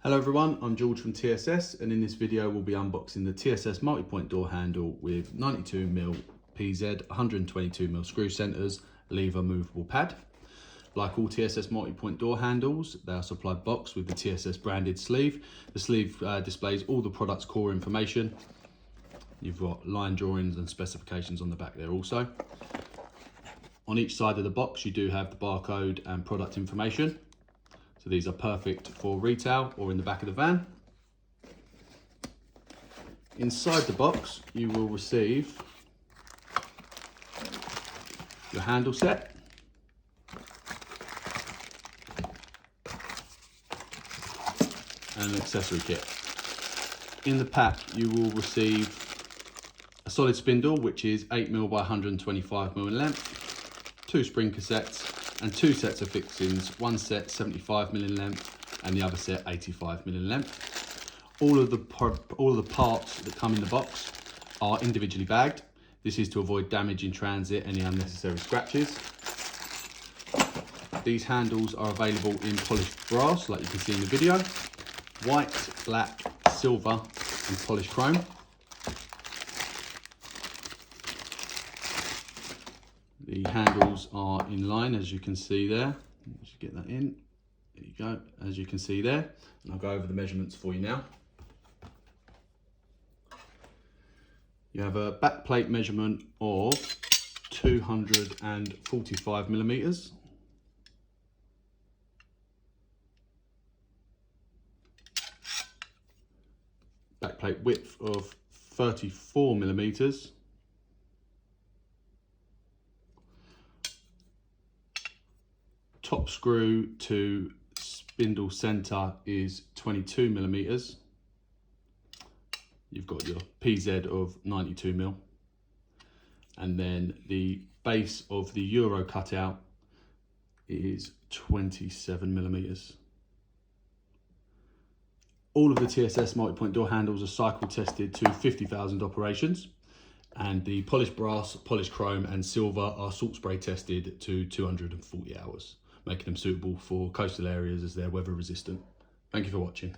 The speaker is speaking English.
Hello everyone, I'm George from TSS, and in this video we'll be unboxing the TSS multi-point door handle with 92mm PZ, 122mm screw centres, lever movable pad. Like all TSS multi-point door handles, they are supplied boxed with the TSS branded sleeve. The sleeve displays all the product's core information. You've got line drawings and specifications on the back there also. On each side of the box you do have the barcode and product information. So these are perfect for retail or in the back of the van. Inside the box, you will receive your handle set, and an accessory kit. In the pack, you will receive a solid spindle, which is 8mm by 125mm in length, 2 spring cassettes, and 2 sets of fixings, one set 75mm in length and the other set 85mm in length. All of the parts that come in the box are individually bagged. This is to avoid damage in transit, any unnecessary scratches. These handles are available in polished brass, like you can see in the video, white, black, silver and polished chrome. The handles are in line, as you can see there. Let's get that in. There you go, as you can see there. And I'll go over the measurements for you now. You have a back plate measurement of 245mm. Back plate width of 34mm. Top screw to spindle center is 22mm. You've got your PZ of 92mm. And then the base of the Euro cutout is 27mm. All of the TSS multi-point door handles are cycle tested to 50,000 operations. And the polished brass, polished chrome and silver are salt spray tested to 240 hours. Making them suitable for coastal areas as they're weather resistant. Thank you for watching.